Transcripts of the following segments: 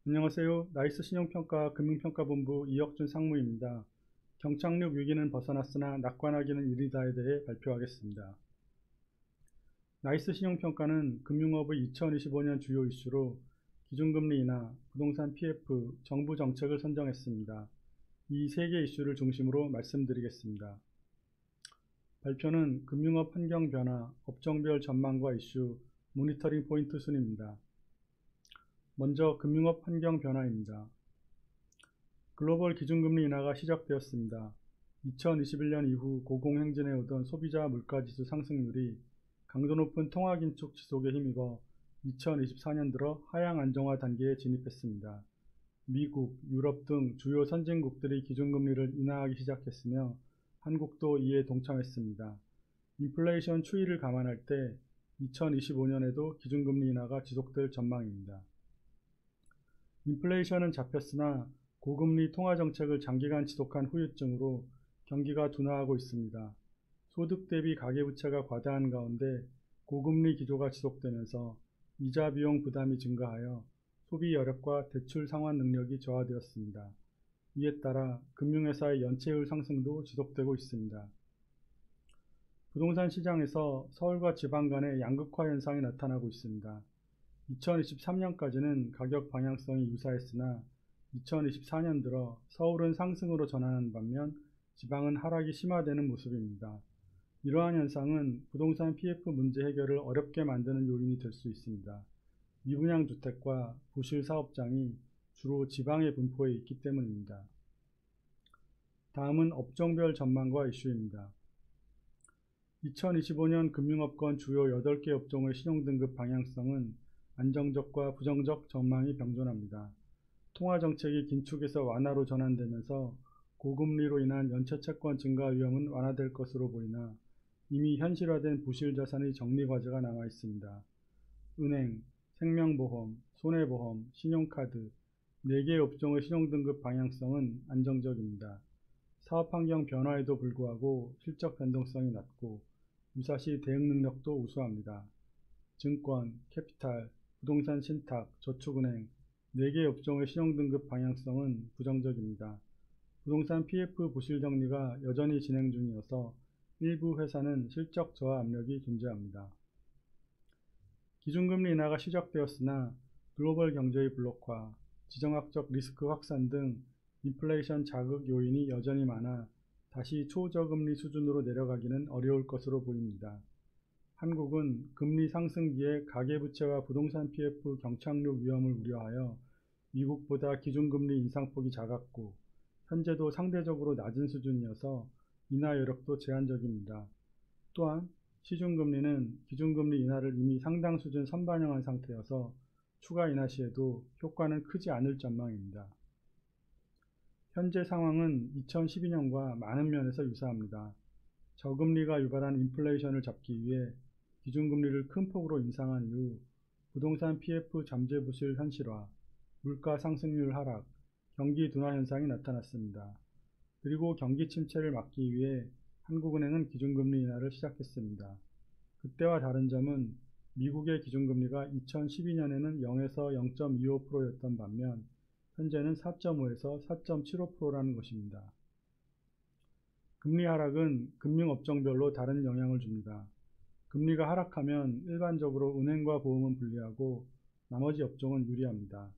안녕하세요. 나이스 신용평가 금융평가본부 이혁준 상무입니다. 경착륙 위기는 벗어났으나 낙관하기는 이르다에 대해 발표하겠습니다. 나이스 신용평가는 금융업의 2025년 주요 이슈로 기준금리 인하, 부동산 PF, 정부 정책을 선정했습니다. 이 세 개 이슈를 중심으로 말씀드리겠습니다. 발표는 금융업 환경 변화, 업종별 전망과 이슈, 모니터링 포인트 순입니다. 먼저 금융업 환경 변화입니다. 글로벌 기준금리 인하가 시작되었습니다. 2021년 이후 고공행진해오던 소비자 물가지수 상승률이 강도 높은 통화긴축 지속에 힘입어 2024년 들어 하향 안정화 단계에 진입했습니다. 미국, 유럽 등 주요 선진국들이 기준금리를 인하하기 시작했으며 한국도 이에 동참했습니다. 인플레이션 추이를 감안할 때 2025년에도 기준금리 인하가 지속될 전망입니다. 인플레이션은 잡혔으나 고금리 통화정책을 장기간 지속한 후유증으로 경기가 둔화하고 있습니다. 소득 대비 가계부채가 과다한 가운데 고금리 기조가 지속되면서 이자 비용 부담이 증가하여 소비 여력과 대출 상환 능력이 저하되었습니다. 이에 따라 금융회사의 연체율 상승도 지속되고 있습니다. 부동산 시장에서 서울과 지방 간의 양극화 현상이 나타나고 있습니다. 2023년까지는 가격 방향성이 유사했으나 2024년 들어 서울은 상승으로 전환하는 반면 지방은 하락이 심화되는 모습입니다. 이러한 현상은 부동산 PF 문제 해결을 어렵게 만드는 요인이 될 수 있습니다. 미분양 주택과 부실 사업장이 주로 지방에 분포해 있기 때문입니다. 다음은 업종별 전망과 이슈입니다. 2025년 금융업권 주요 8개 업종의 신용등급 방향성은 안정적과 부정적 전망이 병존합니다. 통화정책이 긴축에서 완화로 전환되면서 고금리로 인한 연체채권 증가 위험은 완화될 것으로 보이나 이미 현실화된 부실자산의 정리 과제가 남아 있습니다. 은행, 생명보험, 손해보험, 신용카드 4개 업종의 신용등급 방향성은 안정적입니다. 사업환경 변화에도 불구하고 실적 변동성이 낮고 유사시 대응 능력도 우수합니다. 증권, 캐피탈, 부동산 신탁, 저축은행 4개 업종의 신용등급 방향성은 부정적입니다. 부동산 PF 부실 정리가 여전히 진행 중이어서 일부 회사는 실적 저하 압력이 존재합니다. 기준금리 인하가 시작되었으나 글로벌 경제의 블록화, 지정학적 리스크 확산 등 인플레이션 자극 요인이 여전히 많아 다시 초저금리 수준으로 내려가기는 어려울 것으로 보입니다. 한국은 금리 상승기에 가계부채와 부동산 PF 경착륙 위험을 우려하여 미국보다 기준금리 인상폭이 작았고 현재도 상대적으로 낮은 수준이어서 인하 여력도 제한적입니다. 또한 시중금리는 기준금리 인하를 이미 상당 수준 선반영한 상태여서 추가 인하 시에도 효과는 크지 않을 전망입니다. 현재 상황은 2012년과 많은 면에서 유사합니다. 저금리가 유발한 인플레이션을 잡기 위해 기준금리를 큰 폭으로 인상한 이후 부동산 PF 잠재 부실 현실화, 물가 상승률 하락, 경기 둔화 현상이 나타났습니다. 그리고 경기 침체를 막기 위해 한국은행은 기준금리 인하를 시작했습니다. 그때와 다른 점은 미국의 기준금리가 2012년에는 0에서 0.25%였던 반면 현재는 4.5에서 4.75%라는 것입니다. 금리 하락은 금융업종별로 다른 영향을 줍니다. 금리가 하락하면 일반적으로 은행과 보험은 불리하고 나머지 업종은 유리합니다.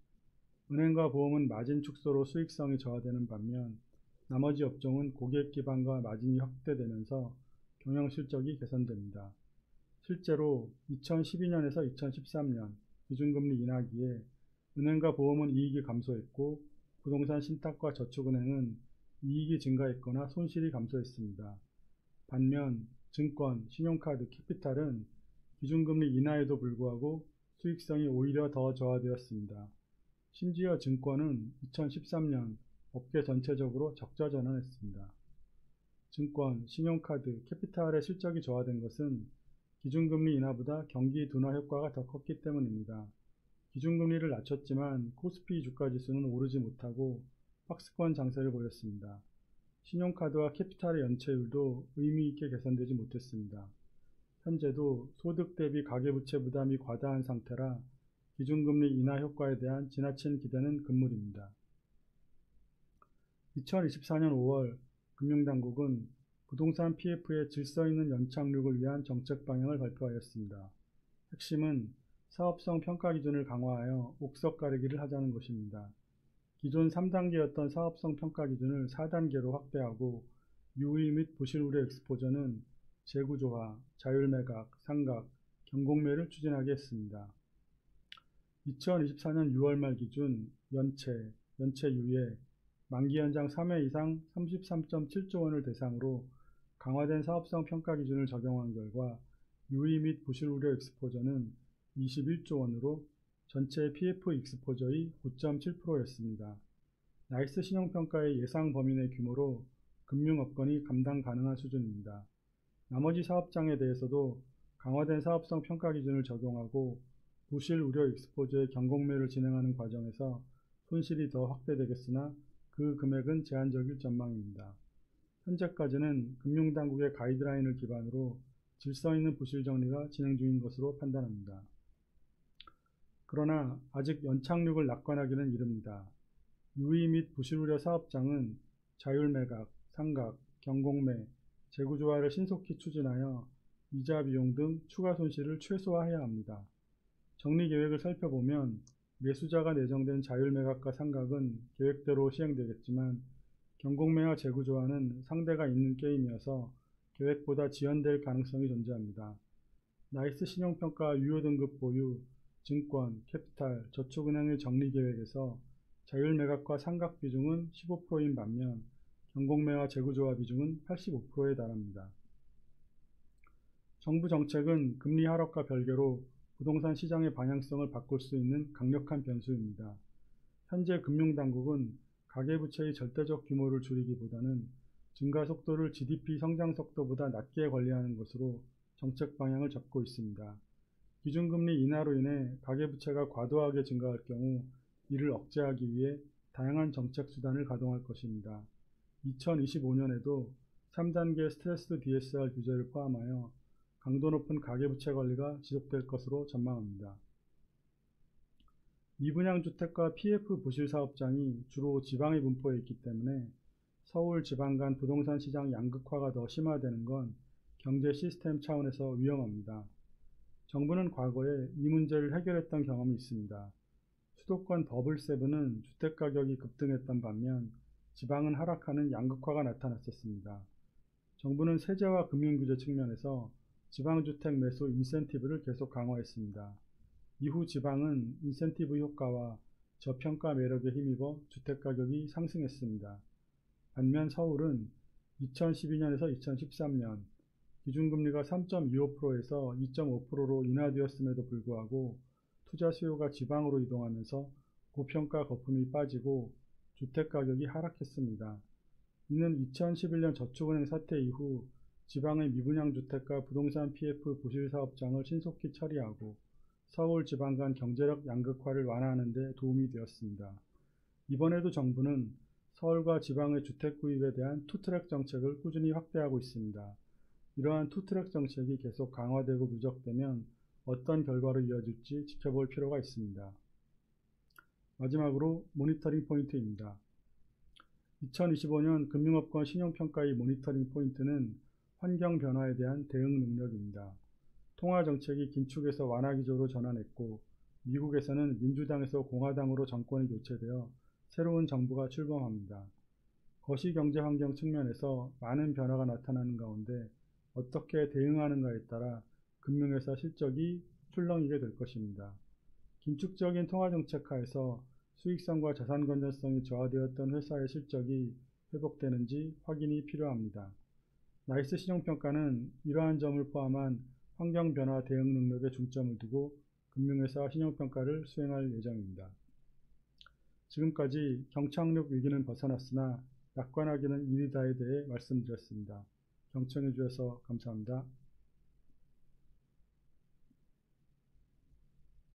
은행과 보험은 마진 축소로 수익성이 저하되는 반면 나머지 업종은 고객 기반과 마진이 확대되면서 경영 실적이 개선됩니다. 실제로 2012년에서 2013년 기준금리 인하기에 은행과 보험은 이익이 감소했고 부동산 신탁과 저축은행은 이익이 증가했거나 손실이 감소했습니다. 반면 증권, 신용카드, 캐피탈은 기준금리 인하에도 불구하고 수익성이 오히려 더 저하되었습니다. 심지어 증권은 2013년 업계 전체적으로 적자 전환했습니다. 증권, 신용카드, 캐피탈의 실적이 저하된 것은 기준금리 인하보다 경기 둔화 효과가 더 컸기 때문입니다. 기준금리를 낮췄지만 코스피 주가지수는 오르지 못하고 박스권 장세를 보였습니다. 신용카드와 캐피탈의 연체율도 의미 있게 개선되지 못했습니다. 현재도 소득 대비 가계부채 부담이 과다한 상태라 기준금리 인하 효과에 대한 지나친 기대는 금물입니다. 2024년 5월 금융당국은 부동산 PF의 질서 있는 연착륙을 위한 정책 방향을 발표하였습니다. 핵심은 사업성 평가 기준을 강화하여 옥석 가리기를 하자는 것입니다. 기존 3단계였던 사업성 평가 기준을 4단계로 확대하고 유의 및 부실 우려 엑스포저는 재구조화, 자율매각, 상각, 경공매를 추진하게 했습니다. 2024년 6월 말 기준 연체 유예, 만기 연장 3회 이상 33.7조 원을 대상으로 강화된 사업성 평가 기준을 적용한 결과 유의 및 부실 우려 엑스포저는 21조 원으로 전체 PF 익스포저의 9.7%였습니다. 나이스 신용평가의 예상 범위 내 규모로 금융업권이 감당 가능한 수준입니다. 나머지 사업장에 대해서도 강화된 사업성 평가 기준을 적용하고 부실 우려 익스포저의 경공매를 진행하는 과정에서 손실이 더 확대되겠으나 그 금액은 제한적일 전망입니다. 현재까지는 금융당국의 가이드라인을 기반으로 질서 있는 부실 정리가 진행 중인 것으로 판단합니다. 그러나 아직 연착륙을 낙관하기는 이릅니다. 유의 및 부실 우려 사업장은 자율매각, 상각, 경공매, 재구조화를 신속히 추진하여 이자 비용 등 추가 손실을 최소화해야 합니다. 정리 계획을 살펴보면 매수자가 내정된 자율매각과 상각은 계획대로 시행되겠지만 경공매와 재구조화는 상대가 있는 게임이어서 계획보다 지연될 가능성이 존재합니다. 나이스 신용평가 유효등급 보유, 증권, 캐피탈, 저축은행의 정리계획에서 자율매각과 상각 비중은 15%인 반면 경공매와 재구조화 비중은 85%에 달합니다. 정부 정책은 금리 하락과 별개로 부동산 시장의 방향성을 바꿀 수 있는 강력한 변수입니다. 현재 금융당국은 가계부채의 절대적 규모를 줄이기보다는 증가 속도를 GDP 성장 속도보다 낮게 관리하는 것으로 정책 방향을 잡고 있습니다. 기준금리 인하로 인해 가계부채가 과도하게 증가할 경우 이를 억제하기 위해 다양한 정책 수단을 가동할 것입니다. 2025년에도 3단계 스트레스 DSR 규제를 포함하여 강도 높은 가계부채 관리가 지속될 것으로 전망합니다. 미분양주택과 PF 부실 사업장이 주로 지방에 분포해 있기 때문에 서울 지방 간 부동산 시장 양극화가 더 심화되는 건 경제 시스템 차원에서 위험합니다. 정부는 과거에 이 문제를 해결했던 경험이 있습니다. 수도권 버블7은 주택가격이 급등했던 반면 지방은 하락하는 양극화가 나타났었습니다. 정부는 세제와 금융규제 측면에서 지방주택 매수 인센티브를 계속 강화했습니다. 이후 지방은 인센티브 효과와 저평가 매력에 힘입어 주택가격이 상승했습니다. 반면 서울은 2012년에서 2013년 기준금리가 3.25%에서 2.5%로 인하되었음에도 불구하고 투자 수요가 지방으로 이동하면서 고평가 거품이 빠지고 주택가격이 하락했습니다. 이는 2011년 저축은행 사태 이후 지방의 미분양주택과 부동산 PF 부실 사업장을 신속히 처리하고 서울 지방 간 경제력 양극화를 완화하는 데 도움이 되었습니다. 이번에도 정부는 서울과 지방의 주택 구입에 대한 투트랙 정책을 꾸준히 확대하고 있습니다. 이러한 투트랙 정책이 계속 강화되고 누적되면 어떤 결과로 이어질지 지켜볼 필요가 있습니다. 마지막으로 모니터링 포인트입니다. 2025년 금융업권 신용평가의 모니터링 포인트는 환경 변화에 대한 대응 능력입니다. 통화정책이 긴축에서 완화기조로 전환했고 미국에서는 민주당에서 공화당으로 정권이 교체되어 새로운 정부가 출범합니다. 거시경제환경 측면에서 많은 변화가 나타나는 가운데 어떻게 대응하는가에 따라 금융회사 실적이 출렁이게 될 것입니다. 긴축적인 통화정책 하에서 수익성과 자산 건전성이 저하되었던 회사의 실적이 회복되는지 확인이 필요합니다. 나이스 신용평가는 이러한 점을 포함한 환경변화 대응 능력에 중점을 두고 금융회사 신용평가를 수행할 예정입니다. 지금까지 경착륙 위기는 벗어났으나 낙관하기는 이르다에 대해 말씀드렸습니다. 경청해 주셔서 감사합니다.